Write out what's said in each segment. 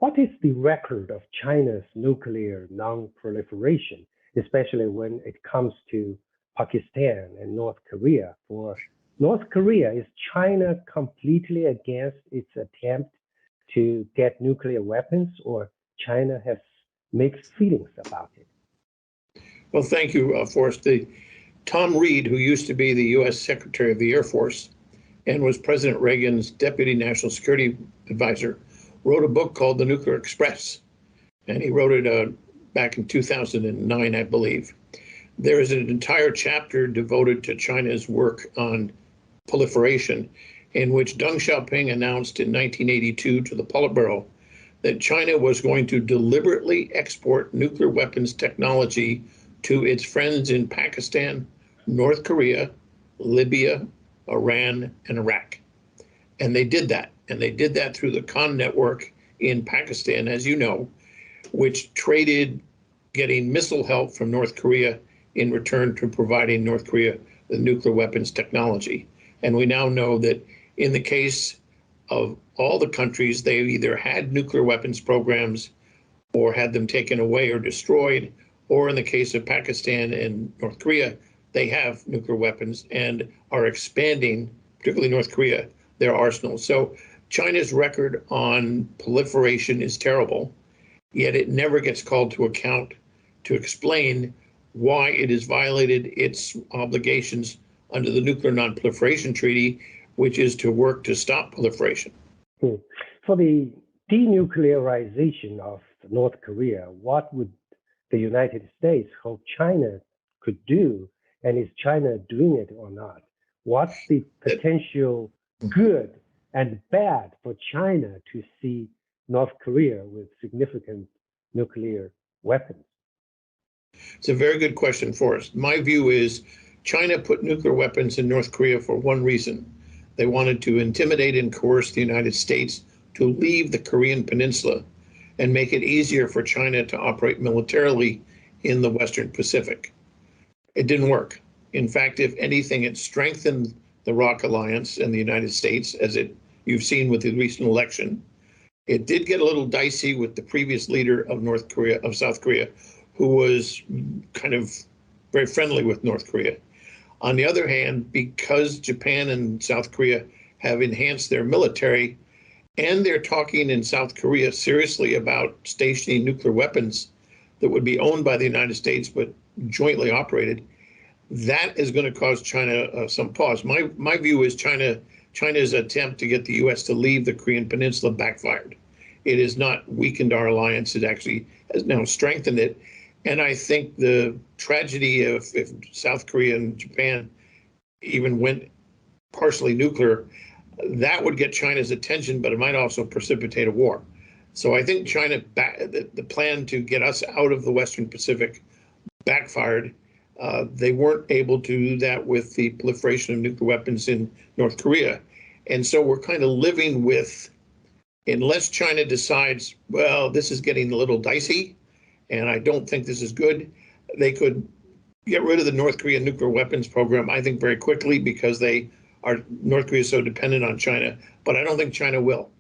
What is the record of China's nuclear non-proliferation, especially when it comes to Pakistan and North Korea? For North Korea, is China completely against its attempt to get nuclear weapons, or China has mixed feelings about it? Well, thank you, Forrest. Tom Reed, who used to be the U.S. Secretary of the Air Force and was President Reagan's Deputy National Security Advisor, wrote a book called The Nuclear Express, and he wrote it back in 2009, I believe. There is an entire chapter devoted to China's work on proliferation, in which Deng Xiaoping announced in 1982 to the Politburo that China was going to deliberately export nuclear weapons technology to its friends in Pakistan, North Korea, Libya, Iran, and Iraq. And they did that. And they did that through the Khan network in Pakistan, as you know, which traded getting missile help from North Korea in return to providing North Korea the nuclear weapons technology. And we now know that in the case of all the countries, they either had nuclear weapons programs or had them taken away or destroyed, or in the case of Pakistan and North Korea, they have nuclear weapons and are expanding, particularly North Korea, their arsenals. So China's record on proliferation is terrible, yet it never gets called to account to explain why it has violated its obligations under the Nuclear Non-Proliferation Treaty, which is to work to stop proliferation. For the denuclearization of North Korea, what would the United States hope China could do, and is China doing it or not? What's the potential good and bad for China to see North Korea with significant nuclear weapons? It's a very good question, Forrest. My view is China put nuclear weapons in North Korea for one reason. They wanted to intimidate and coerce the United States to leave the Korean peninsula and make it easier for China to operate militarily in the Western Pacific. It didn't work. In fact, if anything, it strengthened the ROC alliance and the United States, as you've seen with the recent election. It did get a little dicey with the previous leader of South Korea, who was kind of very friendly with North Korea. On the other hand, because Japan and South Korea have enhanced their military, and they're talking in South Korea seriously about stationing nuclear weapons that would be owned by the United States but jointly operated, that is going to cause China some pause. My view is China's attempt to get the U.S. to leave the Korean Peninsula backfired. It has not weakened our alliance. It actually has now strengthened it. And I think the tragedy of if South Korea and Japan even went partially nuclear, that would get China's attention, but it might also precipitate a war. So I think the plan to get us out of the Western Pacific backfired. They weren't able to do that with the proliferation of nuclear weapons in North Korea. And so we're kind of living with, unless China decides, well, this is getting a little dicey, and I don't think this is good, they could get rid of the North Korean nuclear weapons program, I think, very quickly, because North Korea is so dependent on China. But I don't think China will.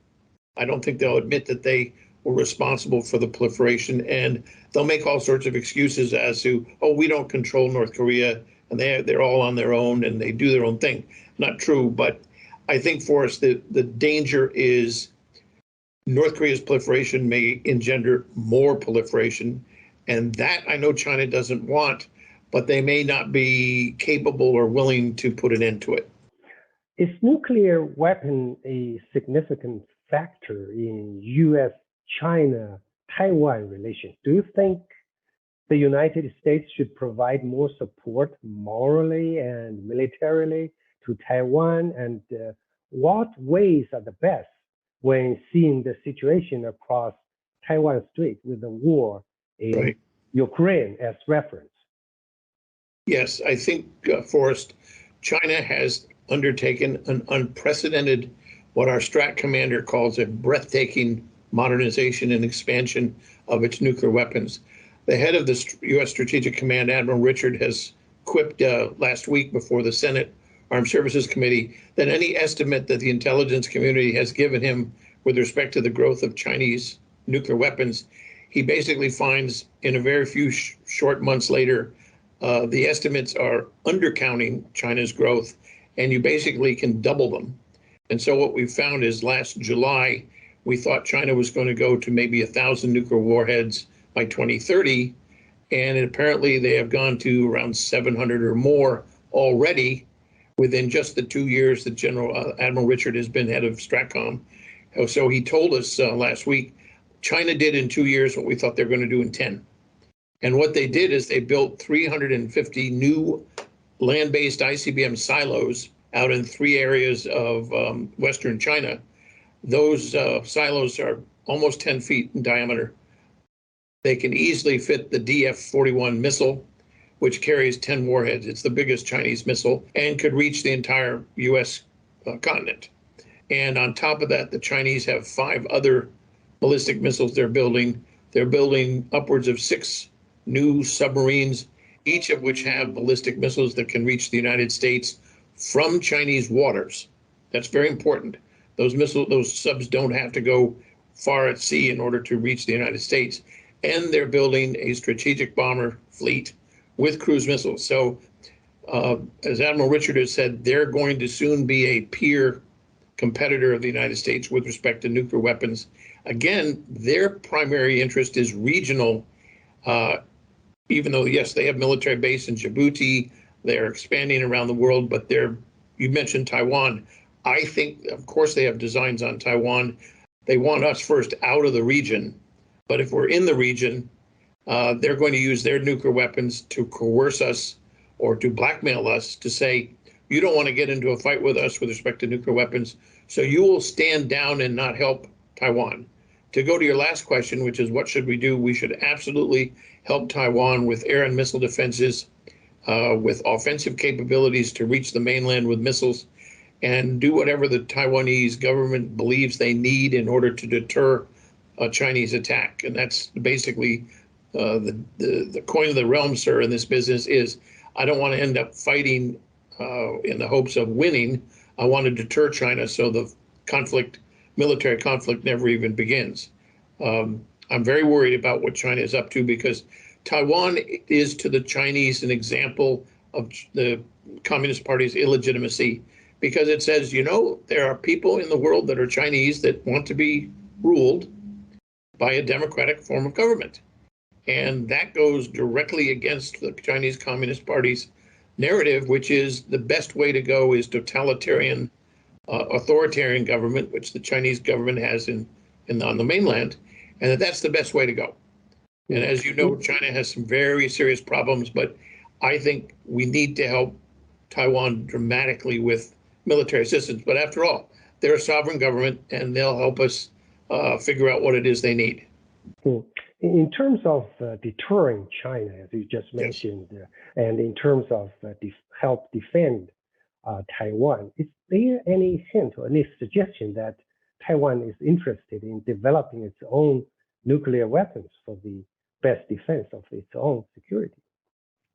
I don't think they'll admit that they were responsible for the proliferation, and they'll make all sorts of excuses as to, we don't control North Korea, and they're all on their own, and they do their own thing. Not true, but I think, for us, the danger is North Korea's proliferation may engender more proliferation, and that I know China doesn't want, but they may not be capable or willing to put an end to it. Is nuclear weapon a significant factor in U.S.-China-Taiwan relations? Do you think the United States should provide more support morally and militarily to Taiwan? And what ways are the best when seeing the situation across Taiwan Strait with the war in Ukraine as reference? Yes, I think, Forrest, China has undertaken an unprecedented, what our Strat Commander calls a breathtaking modernization and expansion of its nuclear weapons. The head of the U.S. Strategic Command, Admiral Richard, has quipped last week before the Senate Armed Services Committee that any estimate that the intelligence community has given him with respect to the growth of Chinese nuclear weapons, he basically finds in a very few short months later, the estimates are undercounting China's growth, and you basically can double them. And so what we found is last July, we thought China was going to go to maybe 1,000 nuclear warheads by 2030, and apparently they have gone to around 700 or more already within just the 2 years that Admiral Richard has been head of STRATCOM. So he told us last week, China did in 2 years what we thought they were going to do in 10. And what they did is they built 350 new land-based ICBM silos out in 3 areas of Western China. Those silos are almost 10 feet in diameter. They can easily fit the DF-41 missile, which carries 10 warheads. It's the biggest Chinese missile and could reach the entire US continent. And on top of that, the Chinese have 5 other ballistic missiles they're building. They're building upwards of 6 new submarines, each of which have ballistic missiles that can reach the United States from Chinese waters. That's very important. Those subs don't have to go far at sea in order to reach the United States. And they're building a strategic bomber fleet with cruise missiles. So as Admiral Richard has said, they're going to soon be a peer competitor of the United States with respect to nuclear weapons. Again, their primary interest is regional, even though, yes, they have military base in Djibouti, they're expanding around the world, but you mentioned Taiwan. I think, of course, they have designs on Taiwan. They want us first out of the region. But if we're in the region, they're going to use their nuclear weapons to coerce us or to blackmail us to say, you don't want to get into a fight with us with respect to nuclear weapons, so you will stand down and not help Taiwan. To go to your last question, which is what should we do? We should absolutely help Taiwan with air and missile defenses, with offensive capabilities to reach the mainland with missiles, and do whatever the Taiwanese government believes they need in order to deter a Chinese attack. And that's basically the coin of the realm, sir, in this business is I don't want to end up fighting in the hopes of winning. I want to deter China so the military conflict never even begins. I'm very worried about what China is up to because Taiwan is to the Chinese an example of the Communist Party's illegitimacy because it says, there are people in the world that are Chinese that want to be ruled by a democratic form of government. And that goes directly against the Chinese Communist Party's narrative, which is the best way to go is totalitarian, authoritarian government, which the Chinese government has on the mainland, and that's the best way to go. And as you know, China has some very serious problems, but I think we need to help Taiwan dramatically with military assistance. But after all, they're a sovereign government, and they'll help us figure out what it is they need. In terms of deterring China, as you just mentioned, yes. And in terms of help defend Taiwan, is there any hint or any suggestion that Taiwan is interested in developing its own nuclear weapons for the best defense of its own security?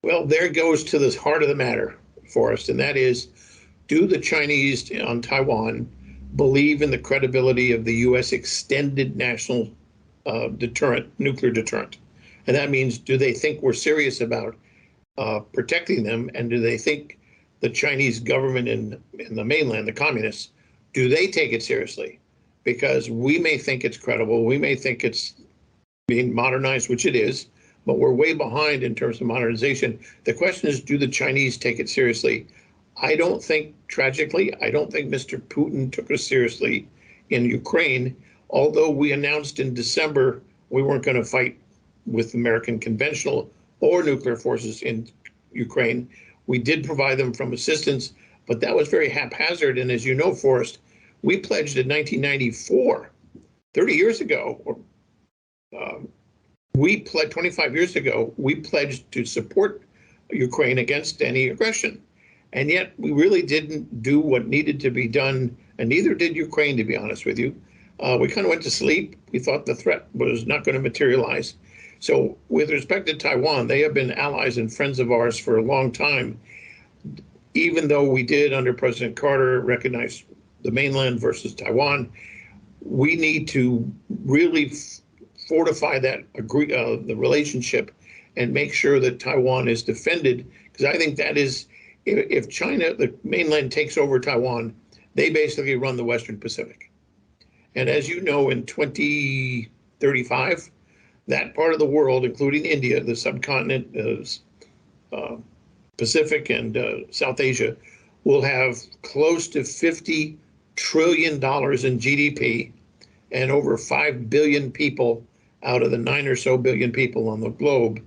Well, there goes to the heart of the matter, Forrest, and that is, do the Chinese on Taiwan believe in the credibility of the U.S. extended national nuclear deterrent? And that means, do they think we're serious about protecting them? And do they think the Chinese government in the mainland, the communists, do they take it seriously? Because we may think it's credible, we may think it's being modernized, which it is, but we're way behind in terms of modernization. The question is, do the Chinese take it seriously? I don't think, tragically, I don't think Mr. Putin took us seriously in Ukraine, although we announced in December we weren't going to fight with American conventional or nuclear forces in Ukraine. We did provide them from assistance, but that was very haphazard. And as you know, Forrest, we pledged in 1994, 30 years ago, 25 years ago, we pledged to support Ukraine against any aggression. And yet we really didn't do what needed to be done, and neither did Ukraine, to be honest with you. We kind of went to sleep. We thought the threat was not going to materialize. So with respect to Taiwan, they have been allies and friends of ours for a long time, even though we did, under President Carter, recognize the mainland versus Taiwan. We need to really fortify that the relationship and make sure that Taiwan is defended, because I think that is, if China, the mainland, takes over Taiwan, they basically run the Western Pacific. And as you know, in 2035, that part of the world, including India, the subcontinent, Pacific and South Asia, will have close to $50 trillion in GDP and over 5 billion people out of the 9 or so billion people on the globe.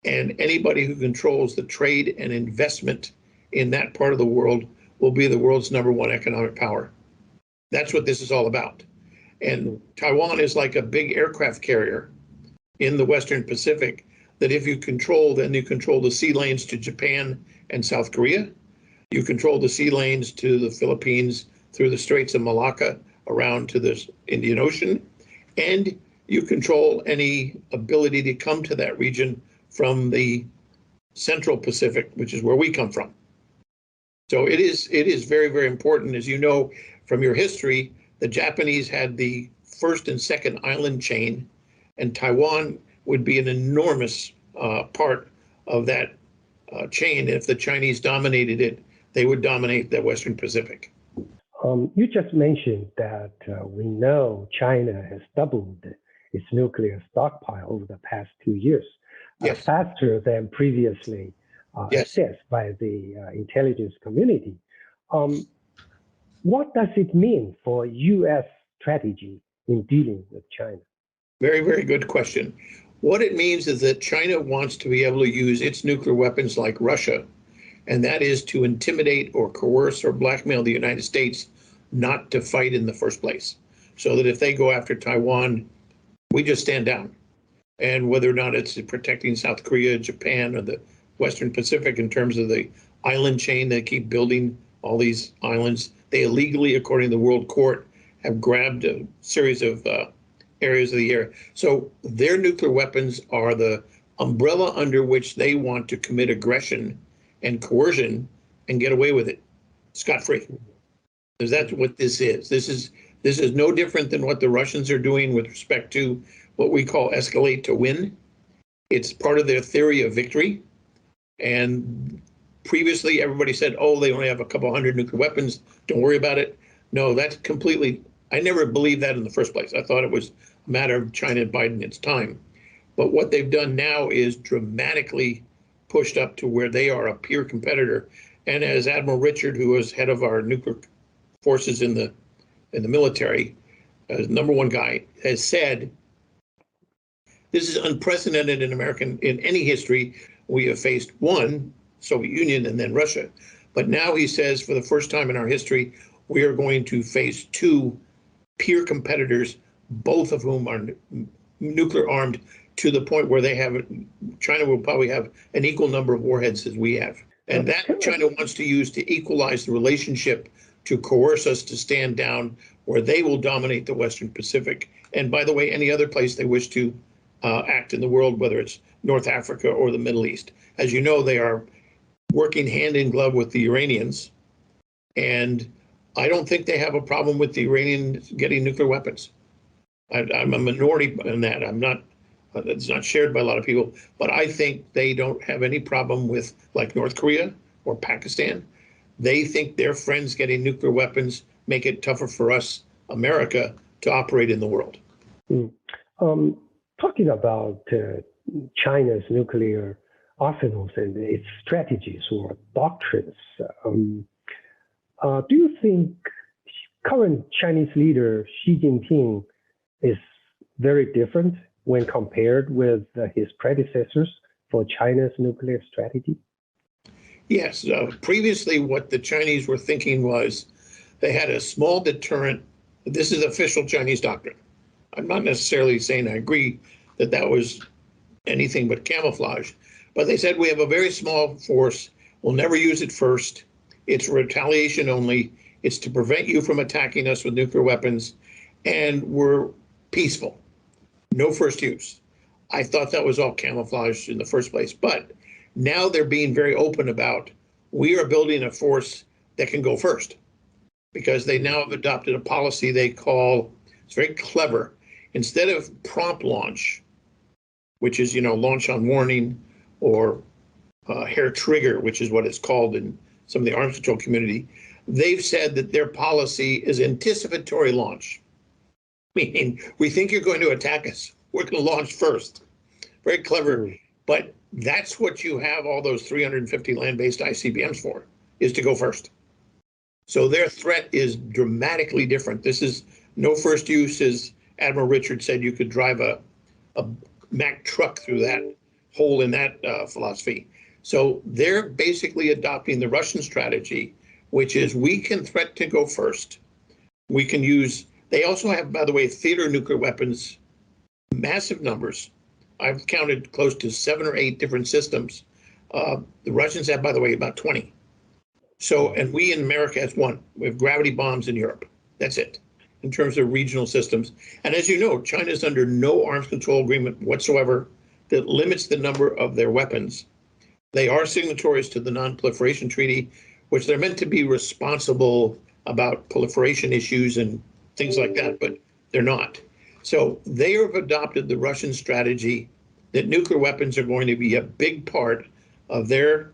And anybody who controls the trade and investment in that part of the world will be the world's #1 economic power. That's what this is all about. And Taiwan is like a big aircraft carrier in the Western Pacific that if you control, then you control the sea lanes to Japan and South Korea. You control the sea lanes to the Philippines through the Straits of Malacca around to the Indian Ocean. And you control any ability to come to that region from the Central Pacific, which is where we come from. So it is very, very important. As you know from your history, the Japanese had the first and second island chain, and Taiwan would be an enormous part of that chain. If the Chinese dominated it, they would dominate the Western Pacific. You just mentioned that we know China has doubled its nuclear stockpile over the past 2 years, Yes. faster than previously Yes. assessed by the intelligence community. What does it mean for U.S. strategy in dealing with China? Very, very good question. What it means is that China wants to be able to use its nuclear weapons like Russia, and that is to intimidate or coerce or blackmail the United States not to fight in the first place. So that if they go after Taiwan, we just stand down. And whether or not it's protecting South Korea, Japan, or the Western Pacific in terms of the island chain, they keep building all these islands. They illegally, according to the World Court, have grabbed a series of areas of the air. So their nuclear weapons are the umbrella under which they want to commit aggression and coercion and get away with it scot-free. Because that's what this is. This is no different than what the Russians are doing with respect to what we call escalate to win. It's part of their theory of victory. And previously, everybody said, oh, they only have a couple hundred nuclear weapons. Don't worry about it. No, that's completely, I never believed that in the first place. I thought it was a matter of China biding its time. But what they've done now is dramatically pushed up to where they are a peer competitor. And as Admiral Richard, who was head of our nuclear forces in the military, as #1 guy, has said, this is unprecedented in any history. We have faced one, Soviet Union, and then Russia. But now he says, for the first time in our history, we are going to face 2 peer competitors, both of whom are nuclear armed, to the point where China will probably have an equal number of warheads as we have. And that China wants to use to equalize the relationship, to coerce us to stand down, where they will dominate the Western Pacific. And by the way, any other place they wish to act in the world, whether it's North Africa or the Middle East. As you know, they are working hand in glove with the Iranians. And I don't think they have a problem with the Iranians getting nuclear weapons. I'm a minority in that. It's not shared by a lot of people, but I think they don't have any problem with, like North Korea or Pakistan. They think their friends getting nuclear weapons make it tougher for us, America, to operate in the world. Talking about China's nuclear arsenals and its strategies or doctrines, do you think current Chinese leader Xi Jinping is very different when compared with his predecessors for China's nuclear strategy? Yes. Previously, what the Chinese were thinking was they had a small deterrent. This is official Chinese doctrine. I'm not necessarily saying I agree that that was anything but camouflage, but they said we have a very small force. We'll never use it first. It's retaliation only. It's to prevent you from attacking us with nuclear weapons, and we're peaceful. No first use. I thought that was all camouflage in the first place, but now they're being very open about, we are building a force that can go first, because they now have adopted a policy they call, it's very clever, instead of prompt launch, which is, launch on warning, or hair trigger, which is what it's called in some of the arms control community, they've said that their policy is anticipatory launch, meaning we think you're going to attack us. We're going to launch first. Very clever. But that's what you have all those 350 land-based ICBMs for, is to go first. So their threat is dramatically different. This is no first use, as Admiral Richard said, you could drive a Mack truck through that hole in that philosophy. So they're basically adopting the Russian strategy, which is we can threat to go first. We can use, they also have, by the way, theater nuclear weapons, massive numbers. I've counted close to 7 or 8 different systems. The Russians have, by the way, about 20. So, and we in America has 1. We have gravity bombs in Europe. That's it, in terms of regional systems. And as you know, China is under no arms control agreement whatsoever that limits the number of their weapons. They are signatories to the Non-Proliferation Treaty, which they're meant to be responsible about proliferation issues and things like that, but they're not. So they have adopted the Russian strategy that nuclear weapons are going to be a big part of their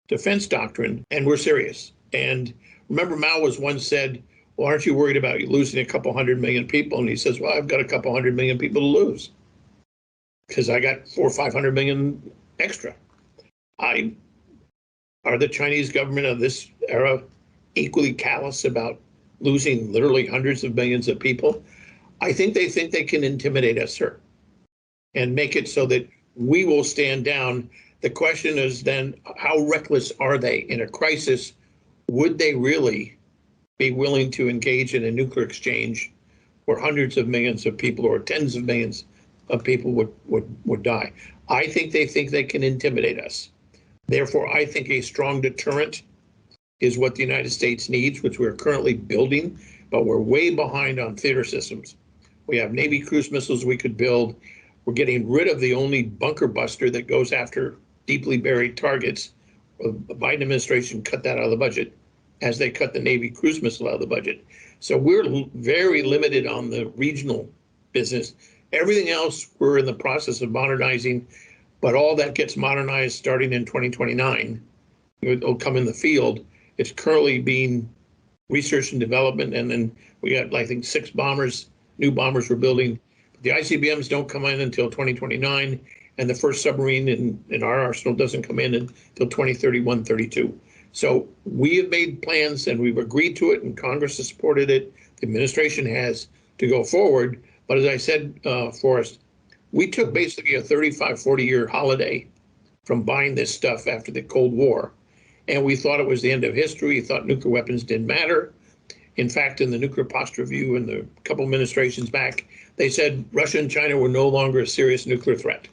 defense doctrine, and we're serious. And remember, Mao was once said, well, aren't you worried about losing a couple 100 million people? And he says, well, I've got a couple 100 million people to lose because I got 400 or 500 million extra. Are the Chinese government of this era equally callous about losing literally hundreds of millions of people? I think they can intimidate us, sir, and make it so that we will stand down. The question is then, how reckless are they in a crisis? Would they really be willing to engage in a nuclear exchange where hundreds of millions of people or tens of millions of people would die? I think they can intimidate us. Therefore, I think a strong deterrent is what the United States needs, which we're currently building, but we're way behind on theater systems. We have Navy cruise missiles we could build. We're getting rid of the only bunker buster that goes after deeply buried targets. The Biden administration cut that out of the budget, as they cut the Navy cruise missile out of the budget. So we're very limited on the regional business. Everything else we're in the process of modernizing, but all that gets modernized starting in 2029. It'll come in the field. It's currently being research and development, and then we got, I think, 6 bombers, new bombers we're building. The ICBMs don't come in until 2029, and the first submarine in our arsenal doesn't come in until 2031, 32. So we have made plans, and we've agreed to it, and Congress has supported it. The administration has, to go forward. But as I said, Forrest, we took basically a 35, 40-year holiday from buying this stuff after the Cold War. And we thought it was the end of history. We thought nuclear weapons didn't matter. In fact, in the Nuclear Posture Review and the couple administrations back, they said Russia and China were no longer a serious nuclear threat.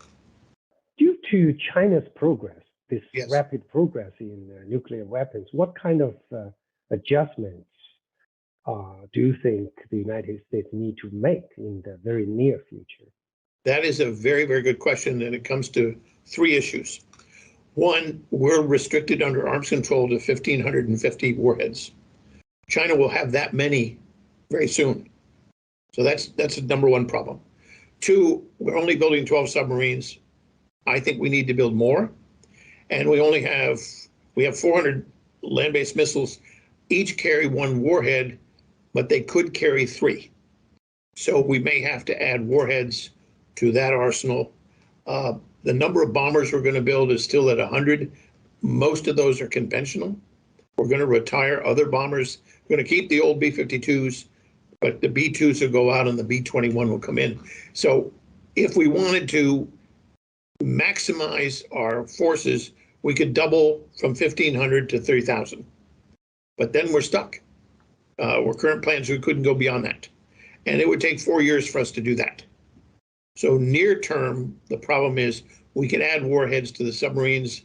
Due to China's progress, this Yes. rapid progress in nuclear weapons, what kind of adjustments do you think the United States need to make in the very near future? That is a very, very good question, and it comes to 3 issues. One, we're restricted under arms control to 1,550 warheads. China will have that many very soon. So that's the number 1 problem. 2, we're only building 12 submarines. I think we need to build more. And we have 400 land-based missiles, each carry 1 warhead, but they could carry 3. So we may have to add warheads to that arsenal. The number of bombers we're going to build is still at 100. Most of those are conventional. We're going to retire other bombers. We're going to keep the old B-52s, but the B-2s will go out and the B-21 will come in. So if we wanted to maximize our forces, we could double from 1,500 to 3,000. But then we're stuck. Our current plans, we couldn't go beyond that. And it would take 4 years for us to do that. So near term, the problem is we can add warheads to the submarines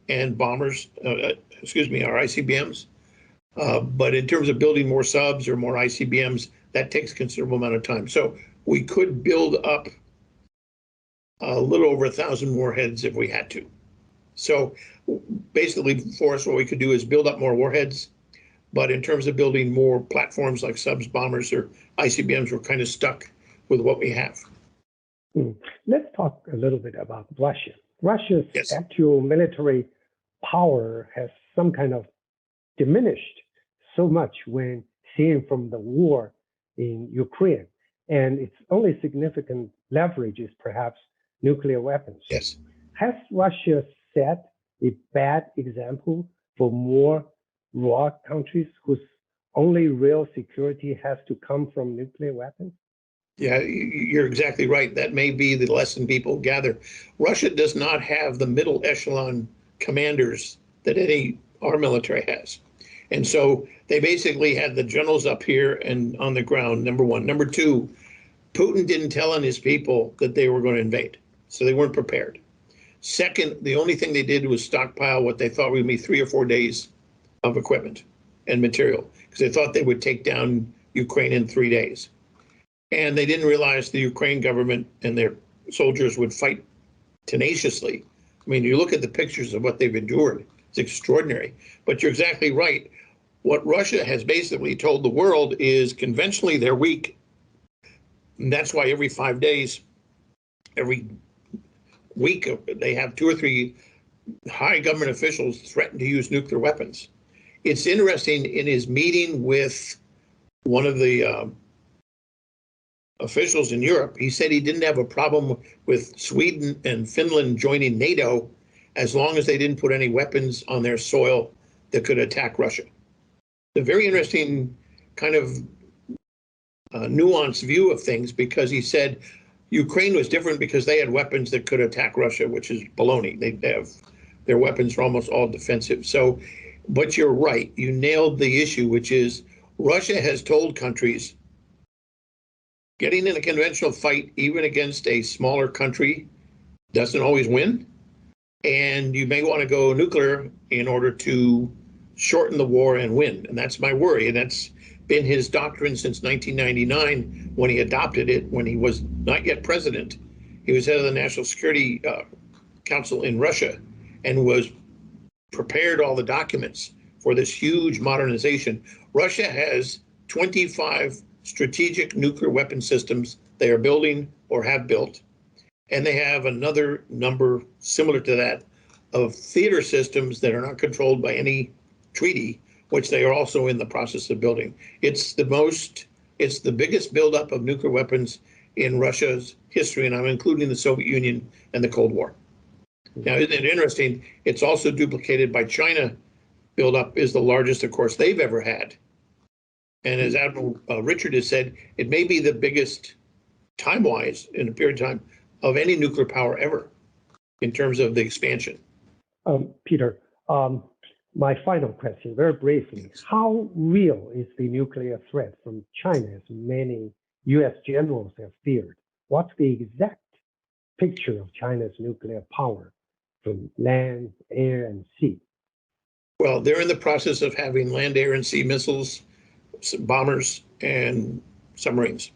and bombers, our ICBMs. But in terms of building more subs or more ICBMs, that takes a considerable amount of time. So we could build up a little over 1,000 warheads if we had to. So basically, for us, what we could do is build up more warheads. But in terms of building more platforms like subs, bombers, or ICBMs, we're kind of stuck with what we have. Let's talk a little bit about Russia. Russia's Yes. actual military power has some kind of diminished so much when seen from the war in Ukraine. And its only significant leverage is perhaps nuclear weapons. Yes. Has Russia set a bad example for more raw countries whose only real security has to come from nuclear weapons? Yeah, you're exactly right. That may be the lesson people gather. Russia does not have the middle echelon commanders that our military has. And so they basically had the generals up here and on the ground, number one. Number two, Putin didn't tell his people that they were going to invade, so they weren't prepared. Second, the only thing they did was stockpile what they thought would be 3 or 4 days of equipment and material, because they thought they would take down Ukraine in 3 days. And they didn't realize the Ukraine government and their soldiers would fight tenaciously. I mean, you look at the pictures of what they've endured, it's extraordinary. But you're exactly right. What Russia has basically told the world is conventionally they're weak. And that's why every 5 days, every week, they have 2 or 3 high government officials threaten to use nuclear weapons. It's interesting, in his meeting with one of the officials in Europe, he said he didn't have a problem with Sweden and Finland joining NATO as long as they didn't put any weapons on their soil that could attack Russia. A very interesting kind of nuanced view of things, because he said Ukraine was different because they had weapons that could attack Russia, which is baloney. They have their weapons are almost all defensive. So, but you're right. You nailed the issue, which is Russia has told countries getting in a conventional fight, even against a smaller country, doesn't always win. And you may want to go nuclear in order to shorten the war and win. And that's my worry. And that's been his doctrine since 1999, when he adopted it, when he was not yet president. He was head of the National Security Council in Russia and was prepared all the documents for this huge modernization. Russia has 25 strategic nuclear weapon systems they are building or have built. And they have another number similar to that of theater systems that are not controlled by any treaty, which they are also in the process of building. It's the biggest buildup of nuclear weapons in Russia's history, and I'm including the Soviet Union and the Cold War. Now, isn't it interesting? It's also duplicated by China. Buildup is the largest, of course, they've ever had. And as Admiral Richard has said, it may be the biggest time-wise in a period of time of any nuclear power ever in terms of the expansion. Peter, my final question, very briefly, how real is the nuclear threat from China, as many U.S. generals have feared? What's the exact picture of China's nuclear power from land, air, and sea? Well, they're in the process of having land, air, and sea missiles, bombers, and submarines.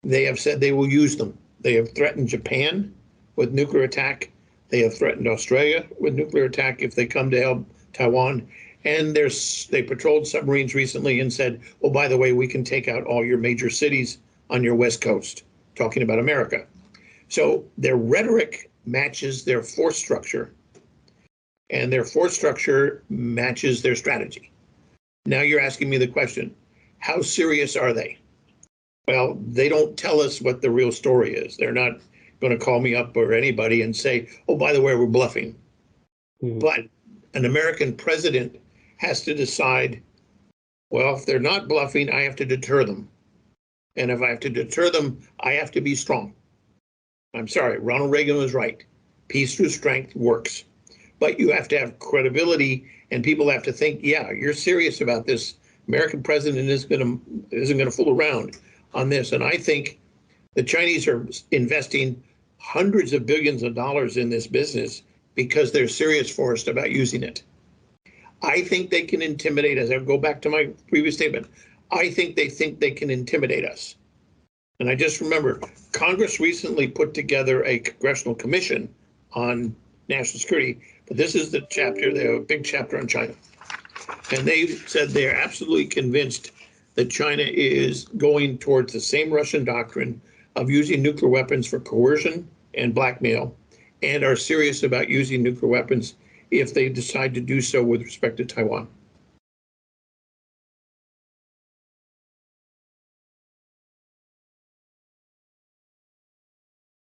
They have said they will use them. They have threatened Japan with nuclear attack. They have threatened Australia with nuclear attack if they come to help Taiwan. And they patrolled submarines recently and said, oh, by the way, we can take out all your major cities on your West Coast, talking about America. So their rhetoric matches their force structure, and their force structure matches their strategy. Now you're asking me the question, how serious are they? Well, they don't tell us what the real story is. They're not going to call me up or anybody and say, oh, by the way, we're bluffing. Mm-hmm. But an American president has to decide, well, if they're not bluffing, I have to deter them. And if I have to deter them, I have to be strong. I'm sorry, Ronald Reagan was right. Peace through strength works. But you have to have credibility, and people have to think, yeah, you're serious about this. American president isn't going to fool around on this. And I think the Chinese are investing hundreds of billions of dollars in this business because they're serious forced about using it. I think they can intimidate us. I'll go back to my previous statement. I think they can intimidate us. And I just remember Congress recently put together a congressional commission on national security, but this is the chapter, they have a big chapter on China. And they said they're absolutely convinced that China is going towards the same Russian doctrine, of using nuclear weapons for coercion and blackmail, and are serious about using nuclear weapons if they decide to do so with respect to Taiwan.